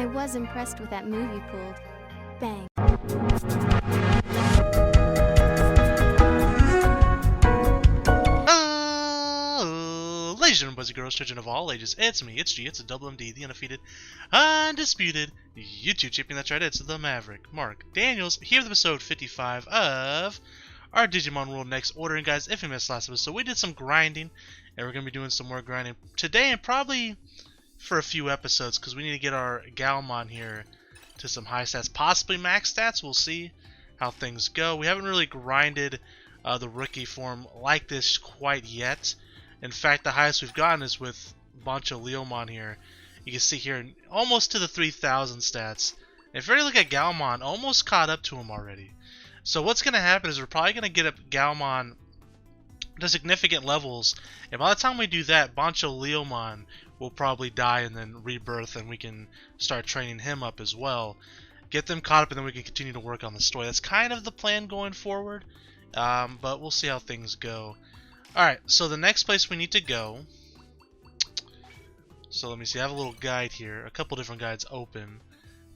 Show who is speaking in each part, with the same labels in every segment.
Speaker 1: I was impressed with that move you pulled. Bang.
Speaker 2: Ladies and gentlemen, boys and girls, children of all ages, it's me, it's G, it's a double MD, the undefeated, undisputed YouTube champion. That's right, it's the Maverick, Mark Daniels, here with episode 55 of our Digimon World Next Order. And guys, if you missed last episode, we did some grinding, and we're going to be doing some more grinding today and probably for a few episodes, because we need to get our Galmon here to some high stats, possibly max stats. We'll see how things go. We haven't really grinded the rookie form like this quite yet. In fact, the highest we've gotten is with Bancho Leomon here. You can see here, almost to the 3,000 stats. And if you look at Galmon, almost caught up to him already. So what's going to happen is we're probably going to get up Galmon to significant levels. And by the time we do that, Bancho Leomon will probably die and then rebirth, and we can start training him up as well. Get them caught up, and then we can continue to work on the story. That's kind of the plan going forward, but we'll see how things go. Alright, so the next place we need to go, so let me see, I have a little guide here, a couple different guides open.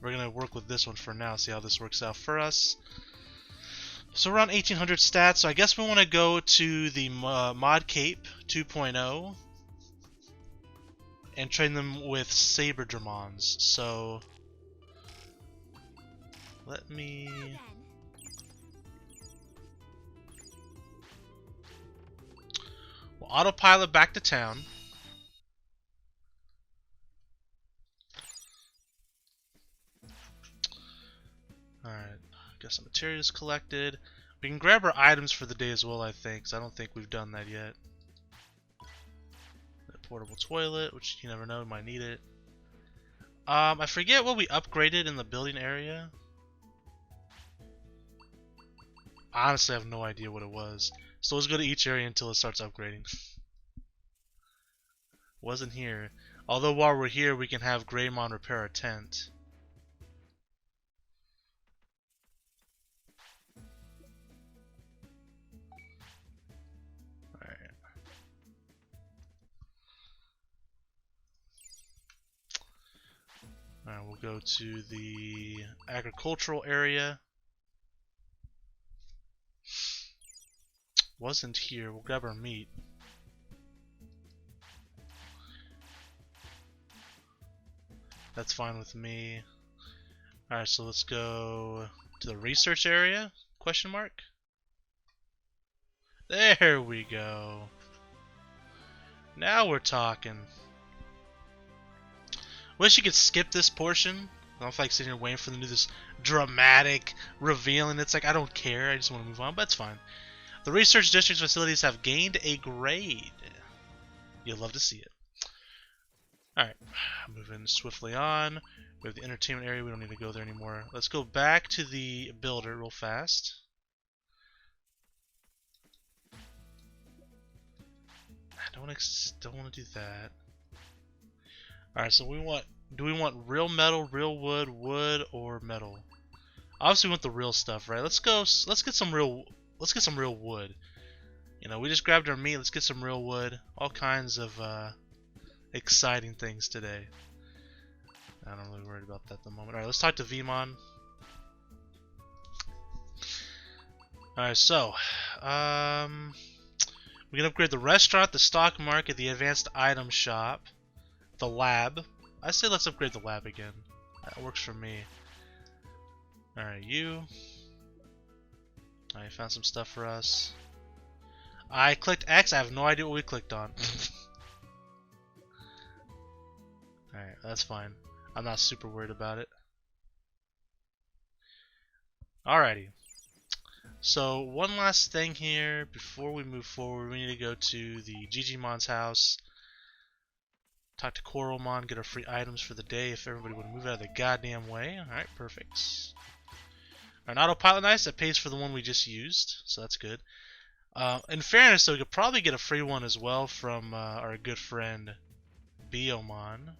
Speaker 2: We're going to work with this one for now, see how this works out for us. So we're on 1800 stats, so I guess we want to go to the Mod Cape 2.0 and train them with Saber Dramons. So let me... We'll autopilot back to town. Alright, got some materials collected. We can grab our items for the day as well, I think, because I don't think we've done that yet. A portable toilet, which you never know, we might need it. I forget what we upgraded in the building area. Honestly, I have no idea what it was. So let's go to each area until it starts upgrading. Wasn't here. Although while we're here, we can have Greymon repair our tent. Alright. Alright, we'll go to the agricultural area. Wasn't here. We'll grab our meat. That's fine with me. Alright, so let's go to the research area? Question mark? There we go. Now we're talking. Wish you could skip this portion. I don't feel like sitting here waiting for them to do this dramatic reveal, and it's like, I don't care, I just want to move on, but it's fine. The research district's facilities have gained a grade. You'll love to see it. Alright, moving swiftly on. We have the entertainment area, we don't need to go there anymore. Let's go back to the builder real fast. I don't want to do that. Alright, so do we want real metal, real wood, wood, or metal? Obviously we want the real stuff, right? Let's get some real wood. You know, we just grabbed our meat. Let's get some real wood. All kinds of exciting things today. I'm not really worried about that at the moment. Alright, let's talk to Vmon. Alright, so we can upgrade the restaurant, the stock market, the advanced item shop, the lab. I say let's upgrade the lab again. That works for me. Alright, you. I found some stuff for us. I clicked X. I have no idea what we clicked on. Alright, that's fine. I'm not super worried about it. Alrighty. So, one last thing here before we move forward. We need to go to the Digimon's house. Talk to Coralmon, get our free items for the day if everybody would move out of the goddamn way. Alright, perfect. An autopilot nice, that pays for the one we just used, so that's good. In fairness, though, we could probably get a free one as well from our good friend Biomon.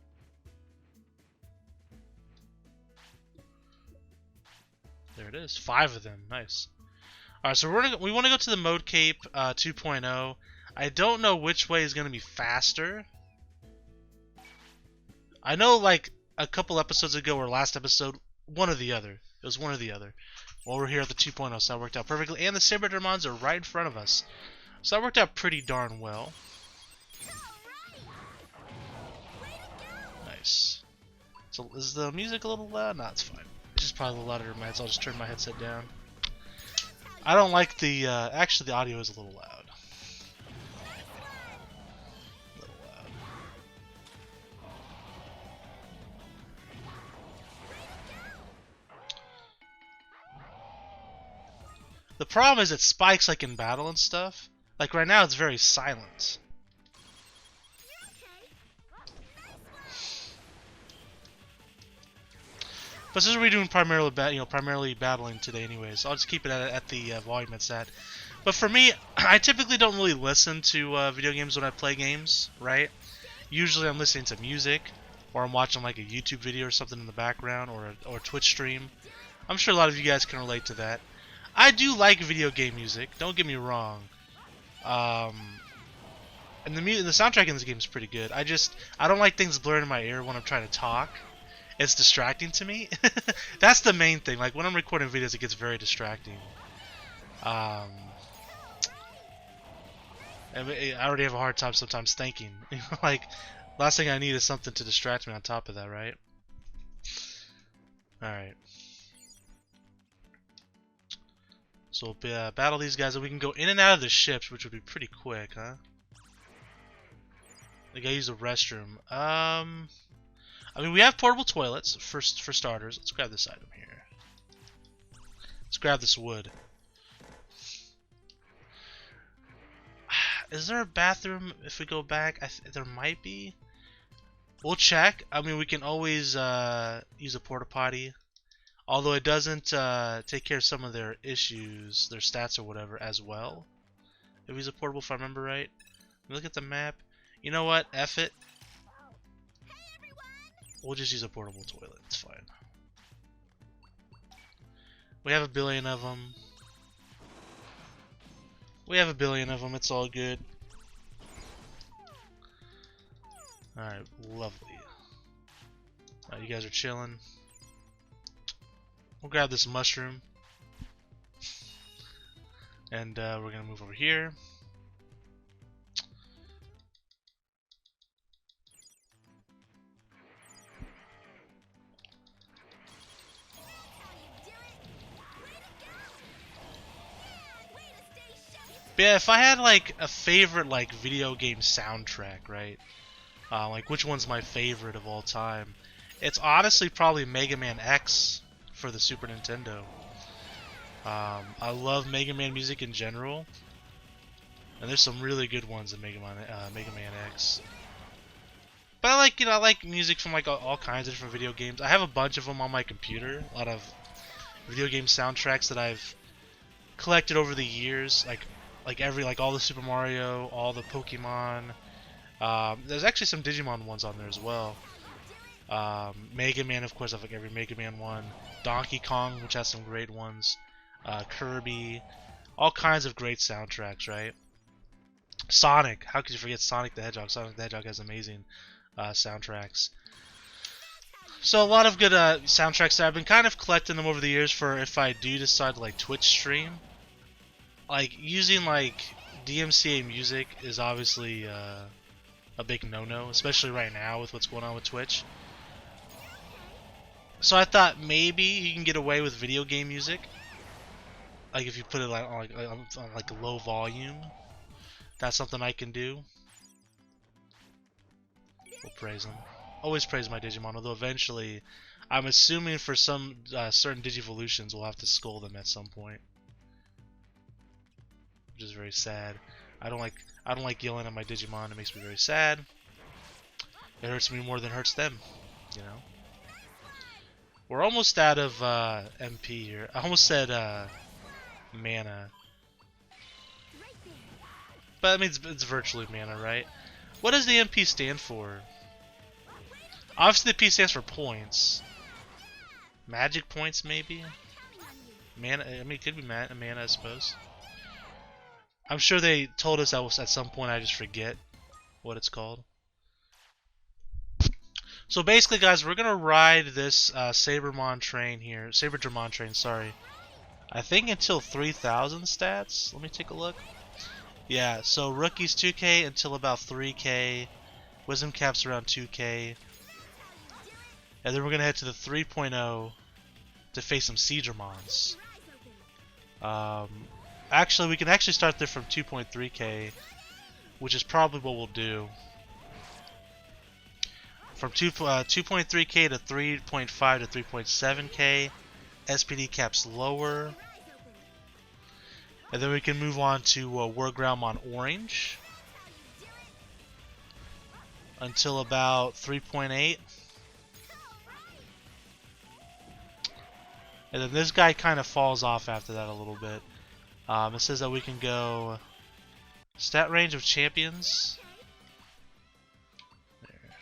Speaker 2: There it is, 5 of them, nice. Alright, so we want to go to the Mode Cape 2.0. I don't know which way is going to be faster. I know, like, a couple episodes ago or last episode, one or the other. It was one or the other. Well, we're here at the 2.0, so that worked out perfectly. And the Saber Dermons are right in front of us. So that worked out pretty darn well. Nice. So is the music a little loud? Nah, it's fine. It's just probably a little louder in my head, so I'll just turn my headset down. I don't like the, actually the audio is a little loud. A little loud. The problem is it spikes like in battle and stuff. Like right now it's very silent. But since we're doing primarily, primarily battling today, anyways, I'll just keep it at the volume it's at. But for me, I typically don't really listen to video games when I play games, right? Usually, I'm listening to music, or I'm watching like a YouTube video or something in the background, or a Twitch stream. I'm sure a lot of you guys can relate to that. I do like video game music. Don't get me wrong. And the soundtrack in this game is pretty good. I don't like things blurring in my ear when I'm trying to talk. It's distracting to me. That's the main thing. Like when I'm recording videos, it gets very distracting. I already have a hard time sometimes thinking. Like last thing I need is something to distract me on top of that, right? All right. So we'll battle these guys, and we can go in and out of the ships, which would be pretty quick, huh? I gotta use the restroom. I mean, we have portable toilets for starters. Let's grab this item here. Let's grab this wood. Is there a bathroom if we go back? There might be. We'll check. I mean, we can always use a porta potty. Although it doesn't take care of some of their issues, their stats or whatever as well. If we use a portable, if I remember right. Look at the map. You know what? F it. We'll just use a portable toilet. It's fine. We have a billion of them. It's all good. Alright, lovely. You guys are chilling. We'll grab this mushroom. And we're going to move over here. But yeah, if I had like a favorite like video game soundtrack, right? Like which one's my favorite of all time? It's honestly probably Mega Man X for the Super Nintendo. I love Mega Man music in general, and there's some really good ones in Mega Man X. But I like music from like all kinds of different video games. I have a bunch of them on my computer. A lot of video game soundtracks that I've collected over the years, like all the Super Mario, all the Pokemon. There's actually some Digimon ones on there as well. Mega Man, of course, I have like every Mega Man one. Donkey Kong, which has some great ones. Kirby, all kinds of great soundtracks, right? Sonic, how could you forget Sonic the Hedgehog? Sonic the Hedgehog has amazing soundtracks. So a lot of good soundtracks that I've been kind of collecting them over the years for if I do decide to like Twitch stream. Like using like DMCA music is obviously a big no-no, especially right now with what's going on with Twitch. So I thought maybe you can get away with video game music, like if you put it on like low volume. That's something I can do. We'll praise them. Always praise my Digimon, although eventually, I'm assuming for some certain Digivolutions, we'll have to scold them at some point, which is very sad. I don't like yelling at my Digimon. It makes me very sad. It hurts me more than it hurts them, you know. We're almost out of MP here. I almost said mana, but that means it's virtually mana, right? What does the MP stand for? Obviously, the P stands for points. Magic points, maybe? Mana. I mean, it could be mana, I suppose. I'm sure they told us that was at some point. I just forget what it's called. So basically, guys, we're gonna ride this Saberdramon train here. Saberdramon train, sorry. I think until 3,000 stats. Let me take a look. Yeah, so rookies 2k until about 3k. Wisdom caps around 2k. And then we're gonna head to the 3.0 to face some Seadramons. Actually, we can actually start there from 2.3k, which is probably what we'll do. From 2.3k to 3.5 to 3.7k, SPD caps lower. And then we can move on to War Groundmon Orange until about 3.8. And then this guy kind of falls off after that a little bit. It says that we can go stat range of champions. There.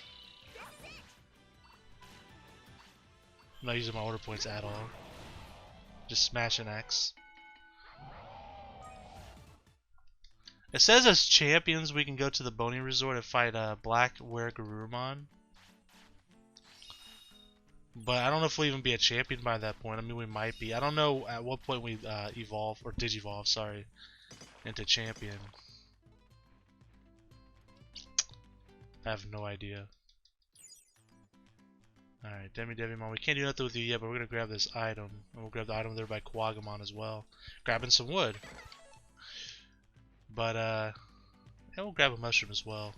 Speaker 2: I'm not using my order points at all. Just smash an X. It says as champions we can go to the Bony Resort and fight Black Wergarurumon. But I don't know if we'll even be a champion by that point. I mean, we might be. I don't know at what point we evolve, or digivolve, sorry, into champion. I have no idea. Alright, Devimon, we can't do nothing with you yet, but we're going to grab this item. And we'll grab the item there by Quagamon as well. Grabbing some wood. But, yeah, we'll grab a mushroom as well.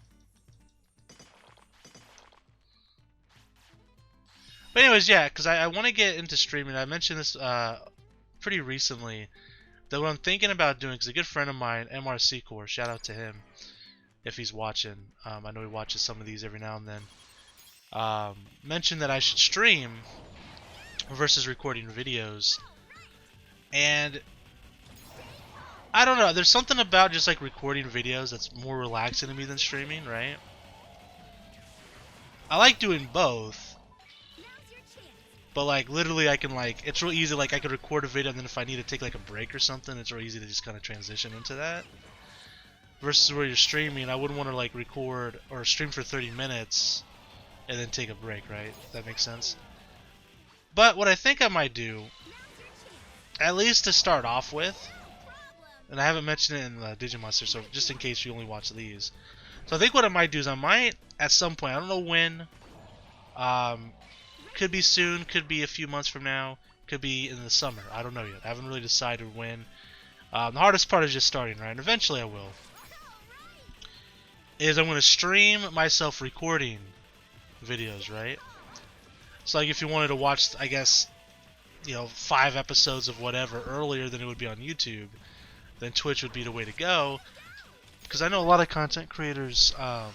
Speaker 2: But anyways, yeah, because I want to get into streaming. I mentioned this pretty recently. That what I'm thinking about doing, because a good friend of mine, MRC Core, shout out to him if he's watching. I know he watches some of these every now and then. Mentioned that I should stream versus recording videos. And I don't know, there's something about just like recording videos that's more relaxing to me than streaming, right? I like doing both. But like literally I can like, it's real easy, like I could record a video and then if I need to take like a break or something, it's real easy to just kind of transition into that. Versus where you're streaming, I wouldn't want to like record or stream for 30 minutes and then take a break, right? That makes sense. But what I think I might do, at least to start off with, and I haven't mentioned it in the Digimon series, so just in case you only watch these. So I think what I might do is I might, at some point, I don't know when, could be soon, could be a few months from now, could be in the summer. I don't know yet. I haven't really decided when. The hardest part is just starting, right? And eventually I will. Is I'm going to stream myself recording videos, right? So like if you wanted to watch, I guess, you know, 5 episodes of whatever earlier than it would be on YouTube, then Twitch would be the way to go. Because I know a lot of content creators kind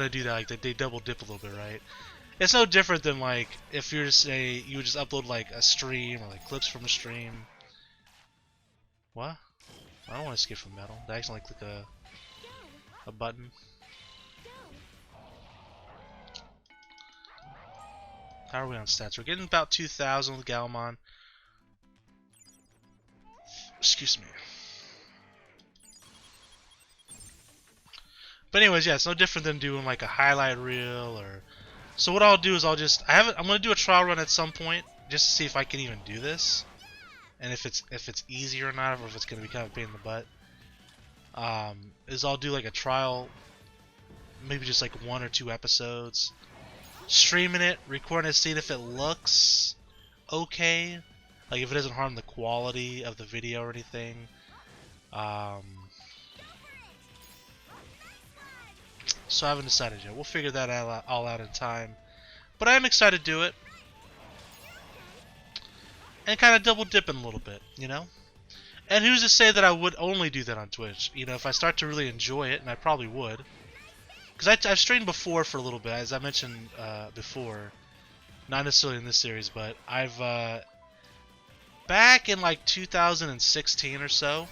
Speaker 2: of do that, like they double dip a little bit, right? It's no different than like if you're to say you would just upload like a stream or like clips from a stream. What? I don't want to skip from metal. Did I accidentally click a button? How are we on stats? We're getting about 2,000 with Galmon. Excuse me. But anyways, yeah, it's no different than doing like a highlight reel or. So what I'll do is I'm gonna do a trial run at some point just to see if I can even do this, and if it's easy or not, or if it's gonna be kind of a pain in the butt. Is I'll do like a trial, maybe just like 1 or 2 episodes, streaming it, recording it, seeing if it looks okay, like if it doesn't harm the quality of the video or anything. So I haven't decided yet. We'll figure that all out in time. But I am excited to do it. And kind of double dipping a little bit, you know? And who's to say that I would only do that on Twitch? You know, if I start to really enjoy it, and I probably would. Because I've streamed before for a little bit, as I mentioned before. Not necessarily in this series, but I've... back in like 2016 or so,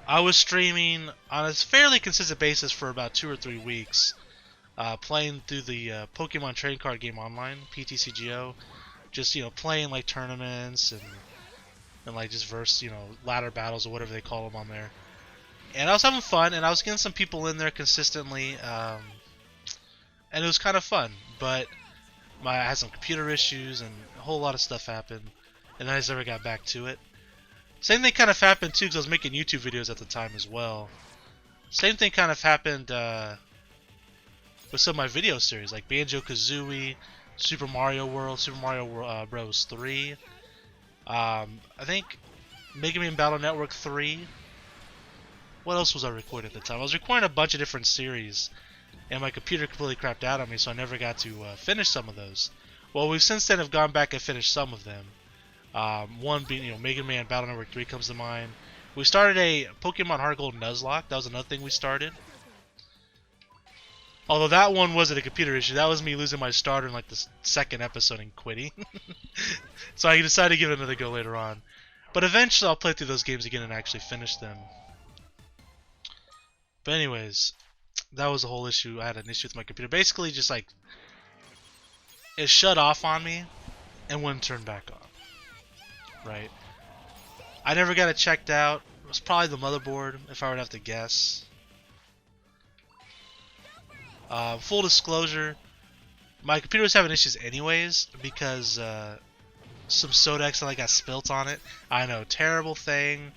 Speaker 2: I was streaming on a fairly consistent basis for about 2 or 3 weeks, playing through the Pokemon Trading Card Game Online, PTCGO, just, you know, playing like tournaments and like just verse, you know, ladder battles or whatever they call them on there. And I was having fun, and I was getting some people in there consistently. and it was kind of fun. But I had some computer issues, and a whole lot of stuff happened, and I just never got back to it. Same thing kind of happened too, because I was making YouTube videos at the time as well. Same thing kind of happened with some of my video series, like Banjo-Kazooie, Super Mario World, Super Mario Bros. 3. I think Mega Man Battle Network 3. What else was I recording at the time? I was recording a bunch of different series, and my computer completely crapped out on me, so I never got to finish some of those. Well, we've since then have gone back and finished some of them. One being, Mega Man Battle Network 3 comes to mind. We started a Pokemon Heart Gold Nuzlocke. That was another thing we started. Although that one wasn't a computer issue. That was me losing my starter in like the second episode and quitting. So I decided to give it another go later on. But eventually I'll play through those games again and actually finish them. But anyways, that was the whole issue. I had an issue with my computer. Basically just like, it shut off on me and wouldn't turn back on. Right? I never got it checked out. It was probably the motherboard, if I would have to guess. Full disclosure, my computer was having issues anyways because some soda accidentally got spilt on it. I know, terrible thing,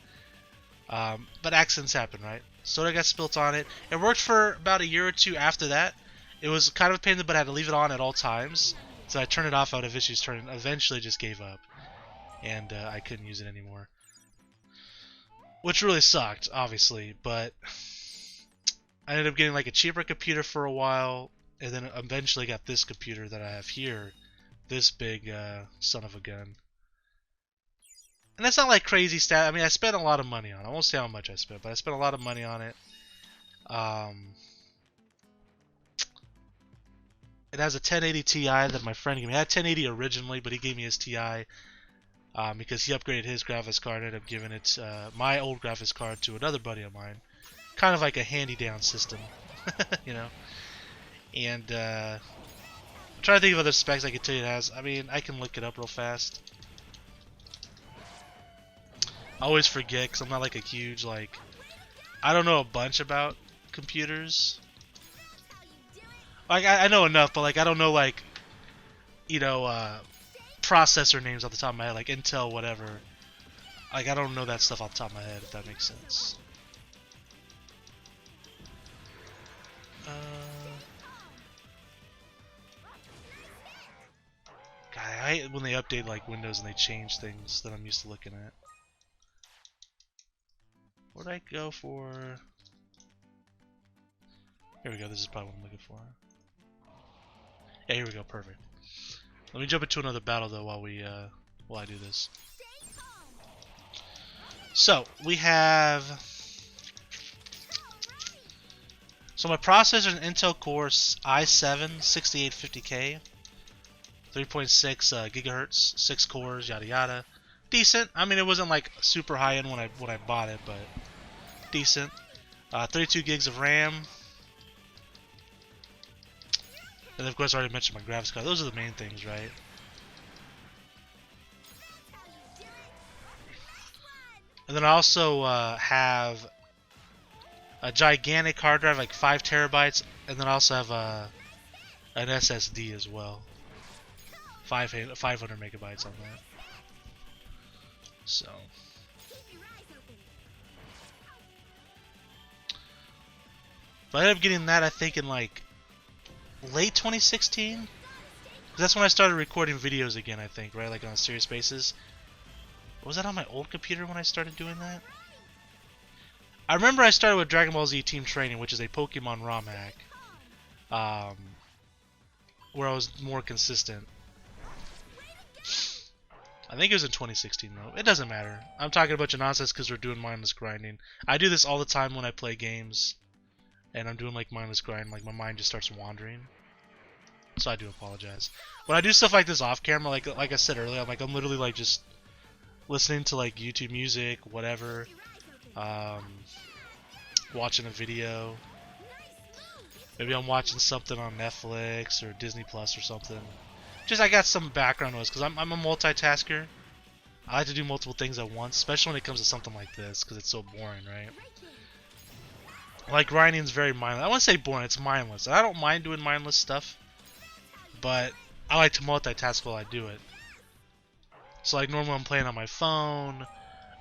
Speaker 2: but accidents happen, right? Soda got spilt on it. It worked for about a year or two after that. It was kind of a pain in the butt. I had to leave it on at all times, so I turned it off out of issues. Eventually just gave up, and I couldn't use it anymore, which really sucked, obviously, but I ended up getting like a cheaper computer for a while, and then eventually got this computer that I have here, this big son of a gun. And that's not like crazy stat. I mean, I spent a lot of money on it. I won't say how much I spent, but I spent a lot of money on it. It has a 1080 Ti that my friend gave me. I had 1080 originally, but he gave me his Ti because he upgraded his graphics card. I ended up giving it my old graphics card to another buddy of mine. Kind of like a handy-down system, you know. And I'm trying to think of other specs I could tell you it has. I mean, I can look it up real fast. I always forget because I'm not like a huge, like, I don't know a bunch about computers. Like, I know enough, but like I don't know, like, processor names off the top of my head, like Intel, whatever. Like, I don't know that stuff off the top of my head, if that makes sense. God, I hate when they update like Windows and they change things that I'm used to looking at. What'd I go for? Here we go. This is probably what I'm looking for. Yeah, here we go. Perfect. Let me jump into another battle though while I do this. So we have. So my processor is an Intel Core i7 6850K, 3.6 gigahertz, 6 cores, yada yada. Decent. I mean, it wasn't like super high end when I bought it, but decent. 32 gigs of RAM. And of course, I already mentioned my graphics card. Those are the main things, right? And then I also have a gigantic hard drive, like 5 terabytes, and then I also have an SSD as well. 500 megabytes on that. So. But I ended up getting that, I think, in like late 2016? That's when I started recording videos again, I think, right? Like on a serious basis. Was that on my old computer when I started doing that? I remember I started with Dragon Ball Z Team Training, which is a Pokemon ROM hack, where I was more consistent. I think it was in 2016 though. It doesn't matter. I'm talking a bunch of nonsense because we're doing mindless grinding. I do this all the time when I play games, and I'm doing like mindless grind. Like my mind just starts wandering. So I do apologize. When I do stuff like this off camera, like I said earlier, I'm literally like just listening to like YouTube music, whatever. Watching a video. Maybe I'm watching something on Netflix or Disney Plus or something. Just I got some background noise because I'm a multitasker. I like to do multiple things at once, especially when it comes to something like this because it's so boring, right? Like, grinding's very mindless. I wouldn't say boring, it's mindless. I don't mind doing mindless stuff, but I like to multitask while I do it. So, like, normally I'm playing on my phone,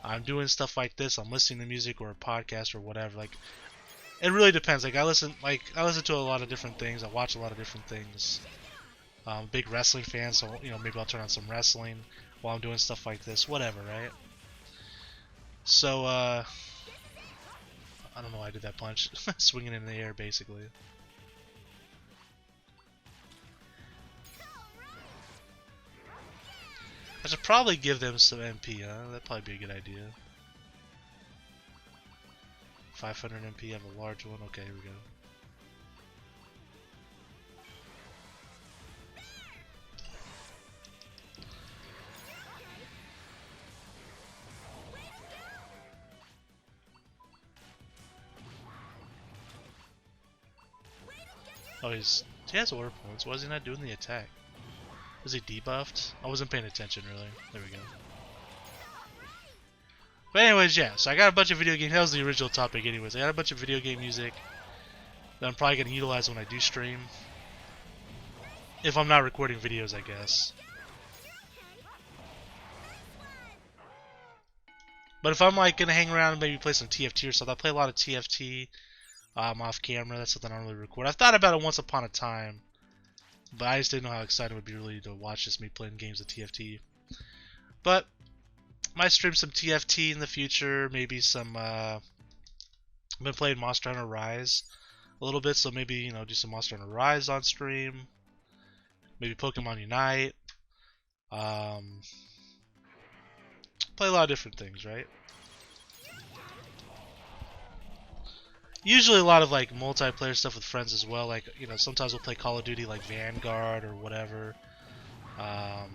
Speaker 2: I'm doing stuff like this, I'm listening to music or a podcast or whatever. Like, it really depends. Like, I listen to a lot of different things, I watch a lot of different things. I'm a big wrestling fan, so, you know, maybe I'll turn on some wrestling while I'm doing stuff like this, whatever, right? So, I don't know why I did that punch. Swinging in the air, basically. I should probably give them some MP, huh? That'd probably be a good idea. 500 MP, I have a large one. Okay, here we go. Oh, he has order points. Why is he not doing the attack? Was he debuffed? I wasn't paying attention, really. There we go. But anyways, yeah. So I got a bunch of video games. That was the original topic anyways. I got a bunch of video game music that I'm probably going to utilize when I do stream. If I'm not recording videos, I guess. But if I'm like going to hang around and maybe play some TFT or something, I play a lot of TFT off camera. That's something I don't really record. I've thought about it once upon a time. But I just didn't know how excited it would be really to watch just me playing games of TFT. But might stream some TFT in the future. Maybe some. I've been playing Monster Hunter Rise a little bit, so maybe, you know, do some Monster Hunter Rise on stream. Maybe Pokemon Unite. Play a lot of different things, right? Usually a lot of like multiplayer stuff with friends as well. Like, you know, sometimes we'll play Call of Duty like Vanguard or whatever. I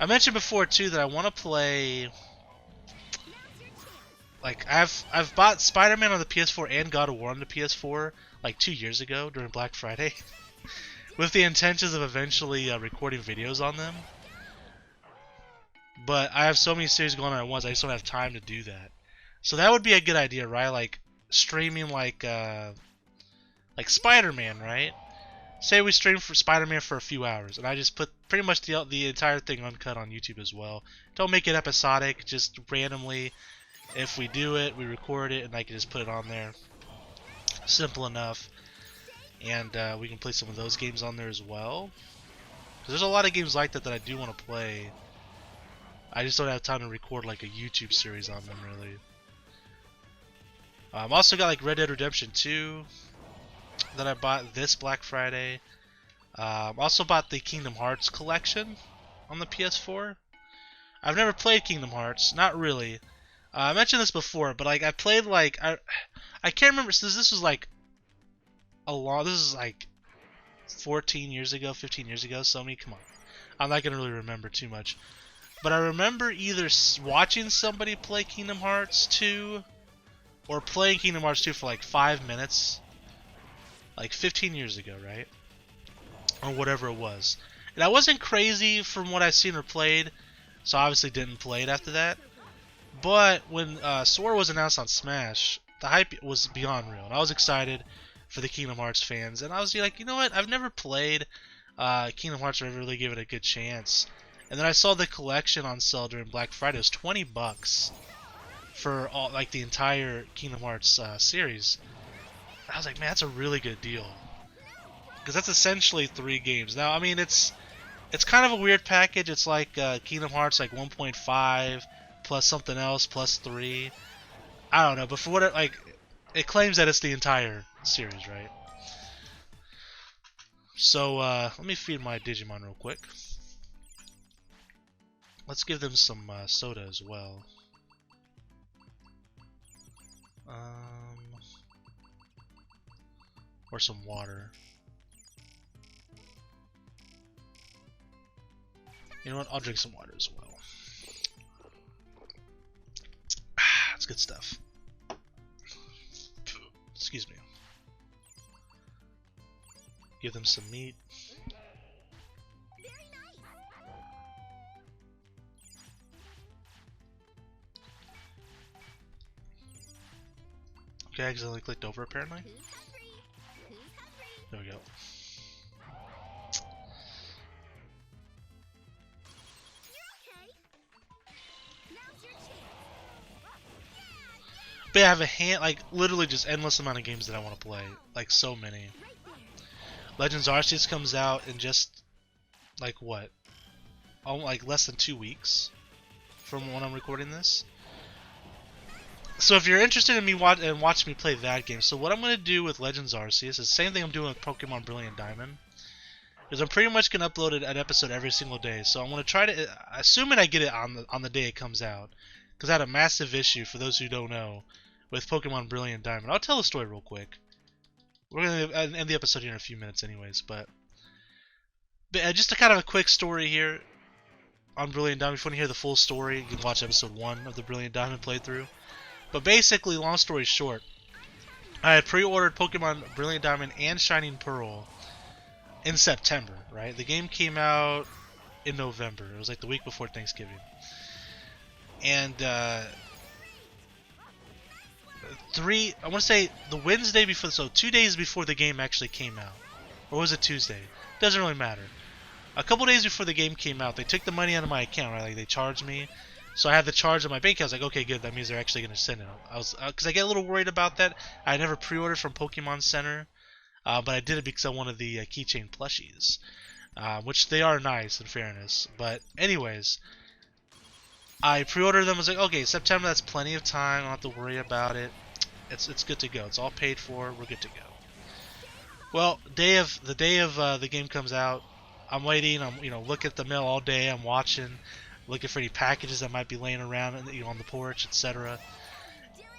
Speaker 2: mentioned before too that I want to play. Like, I've bought Spider-Man on the PS4 and God of War on the PS4 like 2 years ago during Black Friday, with the intentions of eventually recording videos on them. But I have so many series going on at once, I just don't have time to do that. So that would be a good idea, right? Like streaming like Spider-Man, right? Say we stream for Spider-Man for a few hours, and I just put pretty much the entire thing uncut on YouTube as well. Don't make it episodic, just randomly. If we do it, we record it, and I can just put it on there. Simple enough. And we can play some of those games on there as well. Because there's a lot of games like that that I do want to play. I just don't have time to record like a YouTube series on them, really. Also got like Red Dead Redemption 2 that I bought this Black Friday. Also bought the Kingdom Hearts collection on the PS4. I've never played Kingdom Hearts, not really. I mentioned this before, but like I played like I can't remember. So this was like this is like 14 years ago, 15 years ago. So I mean, come on, I'm not gonna really remember too much. But I remember either watching somebody play Kingdom Hearts 2 or playing Kingdom Hearts 2 for like 5 minutes, like 15 years ago, right? Or whatever it was. And I wasn't crazy from what I've seen or played, so I obviously didn't play it after that. But when Sora was announced on Smash, the hype was beyond real, and I was excited for the Kingdom Hearts fans. And I was like, you know what? I've never played Kingdom Hearts, or ever really gave it a good chance. And then I saw the collection on sale during Black Friday. It was $20 for all, like the entire Kingdom Hearts series. And I was like, man, that's a really good deal, because that's essentially 3 games. Now, I mean, it's kind of a weird package. It's like Kingdom Hearts like 1.5 plus something else plus 3. I don't know, but for what it claims that it's the entire series, right? So let me feed my Digimon real quick. Let's give them some soda as well. Or some water. You know what? I'll drink some water as well. That's good stuff. Excuse me. Give them some meat. Okay, I accidentally clicked over apparently. There we go. But yeah, I have a hand, like literally just endless amount of games that I want to play. Like so many. Legends Arceus comes out in just like what? Oh, like less than 2 weeks from when I'm recording this. So if you're interested in me watch me play that game, so what I'm going to do with Legends Arceus is the same thing I'm doing with Pokemon Brilliant Diamond. Is I'm pretty much going to upload an episode every single day. So I'm going to try to, assuming I get it on the day it comes out, because I had a massive issue, for those who don't know, with Pokemon Brilliant Diamond. I'll tell the story real quick. We're going to end the episode here in a few minutes anyways, but just a kind of a quick story here on Brilliant Diamond. If you want to hear the full story, you can watch episode 1 of the Brilliant Diamond playthrough. But basically, long story short, I had pre-ordered Pokemon Brilliant Diamond and Shining Pearl in September, right? The game came out in November. It was like the week before Thanksgiving. And I want to say the Wednesday before, so 2 days before the game actually came out. Or was it Tuesday? Doesn't really matter. A couple days before the game came out, they took the money out of my account, right? Like they charged me. So I had the charge on my bank account. I was like, okay, good. That means they're actually going to send it. Because I get a little worried about that. I never pre-ordered from Pokemon Center, but I did it because I wanted the keychain plushies, which they are nice in fairness. But anyways, I pre-ordered them. I was like, okay, September. That's plenty of time. I don't have to worry about it. It's good to go. It's all paid for. We're good to go. Well, the day of the game comes out, I'm waiting. I'm look at the mail all day. I'm watching. Looking for any packages that might be laying around, on the porch, etc.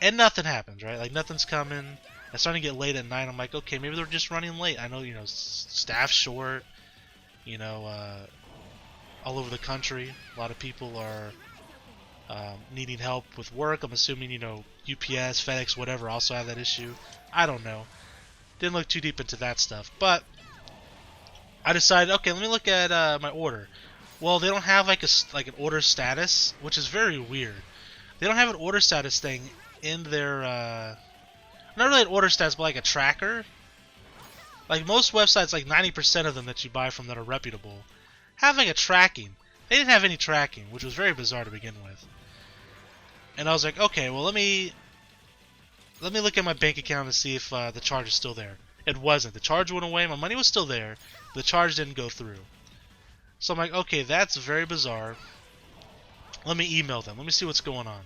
Speaker 2: And nothing happens, right? Like nothing's coming. It's starting to get late at night. I'm like, okay, maybe they're just running late. I know, staff short. All over the country, a lot of people are needing help with work. I'm assuming, UPS, FedEx, whatever, also have that issue. I don't know. Didn't look too deep into that stuff, but I decided, okay, let me look at my order. Well, they don't have like an order status, which is very weird. They don't have an order status thing in their not really an order status, but like a tracker. Like most websites, like 90% of them that you buy from that are reputable, have like a tracking. They didn't have any tracking, which was very bizarre to begin with. And I was like, okay, well let me look at my bank account and see if the charge is still there. It wasn't. The charge went away. My money was still there. The charge didn't go through. So I'm like, okay, that's very bizarre. Let me email them. Let me see what's going on.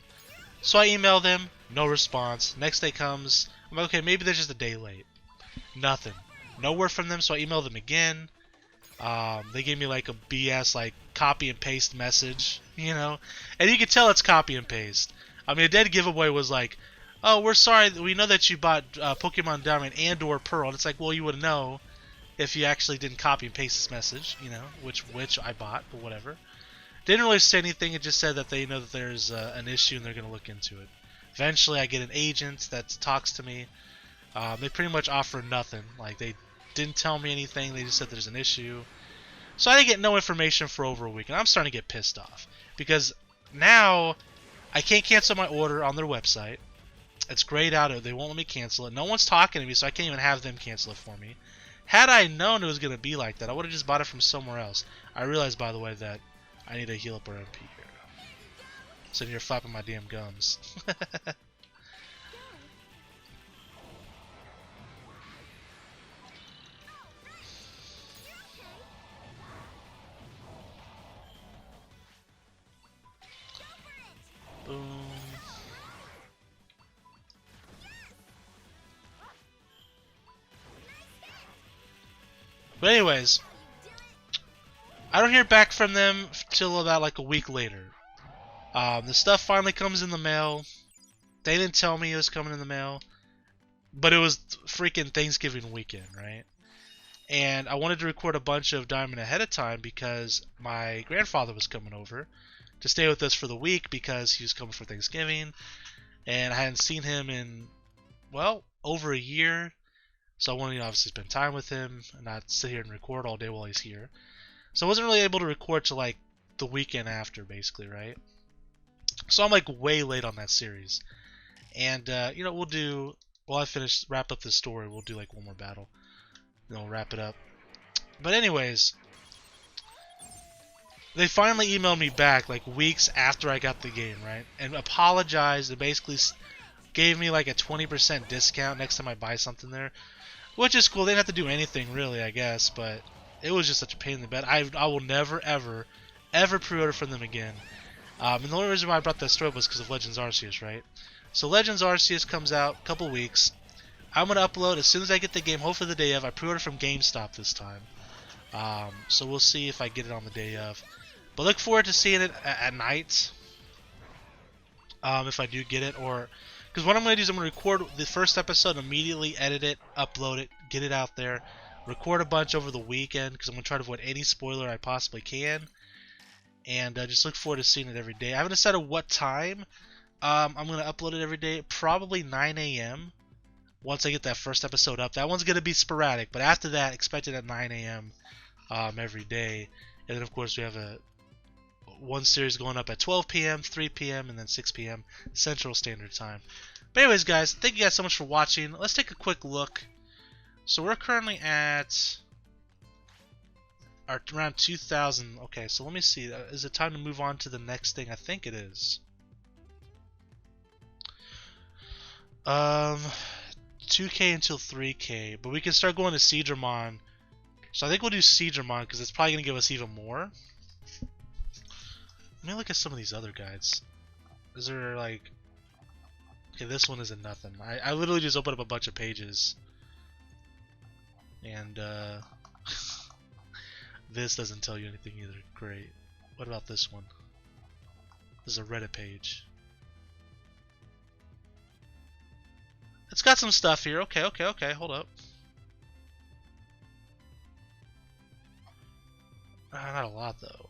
Speaker 2: So I email them. No response. Next day comes. I'm like, okay, maybe they're just a day late. Nothing. No word from them, so I email them again. They gave me like a BS like copy and paste message, and you can tell it's copy and paste. I mean, a dead giveaway was like, oh, we're sorry, we know that you bought Pokemon Diamond and/or Pearl. And it's like, well, you would know if you actually didn't copy and paste this message, which I bought, but whatever. Didn't really say anything. It just said that they know that there's an issue and they're going to look into it. Eventually, I get an agent that talks to me. They pretty much offer nothing. Like, they didn't tell me anything. They just said there's an issue. So I didn't get no information for over a week, and I'm starting to get pissed off. Because now, I can't cancel my order on their website. It's grayed out. They won't let me cancel it. No one's talking to me, so I can't even have them cancel it for me. Had I known it was going to be like that, I would have just bought it from somewhere else. I realized, by the way, that I need to heal up our MP here. Sitting here flapping my damn gums. Boom. But anyways, I don't hear back from them till about like a week later. The stuff finally comes in the mail. They didn't tell me it was coming in the mail, but it was freaking Thanksgiving weekend, right? And I wanted to record a bunch of Diamond ahead of time because my grandfather was coming over to stay with us for the week because he was coming for Thanksgiving, and I hadn't seen him in, well, over a year. So I wanted to obviously spend time with him and not sit here and record all day while he's here. So I wasn't really able to record till like the weekend after, basically, right? So I'm like way late on that series. And, we'll do while I wrap up this story, we'll do like one more battle. Then we'll wrap it up. But anyways, they finally emailed me back like weeks after I got the game, right? And apologized and basically gave me like a 20% discount next time I buy something there. Which is cool. They didn't have to do anything really, I guess, but it was just such a pain in the butt. I will never, ever pre-order from them again. And the only reason why I brought that story up was because of Legends Arceus, right? So Legends Arceus comes out a couple weeks. I'm going to upload as soon as I get the game, hopefully the day of. I pre-ordered from GameStop this time. So we'll see if I get it on the day of. But look forward to seeing it at night. If I do get it, or... Because what I'm going to do is I'm going to record the first episode, immediately edit it, upload it, get it out there, record a bunch over the weekend, because I'm going to try to avoid any spoiler I possibly can, and just look forward to seeing it every day. I haven't decided what time I'm going to upload it every day, probably 9 a.m. once I get that first episode up. That one's going to be sporadic, but after that, expect it at 9 a.m. Every day. And then, of course, we have one series going up at 12 p.m., 3 p.m., and then 6 p.m. Central Standard Time. But anyways, guys, thank you guys so much for watching. Let's take a quick look. So we're currently at around 2,000. Okay, so let me see. Is it time to move on to the next thing? I think it is. 2K until 3K, but we can start going to Digimon. So I think we'll do Digimon because it's probably going to give us even more. Let me look at some of these other guides. Is there like... Okay, this one isn't nothing. I literally just opened up a bunch of pages. And, this doesn't tell you anything either. Great. What about this one? This is a Reddit page. It's got some stuff here. Okay, hold up. Not a lot, though.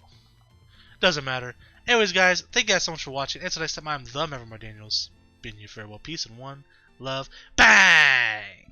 Speaker 2: Doesn't matter. Anyways, guys, thank you guys so much for watching. Until next time, I'm the Maverick Daniels. Bidding you farewell, peace, and one love. Bang!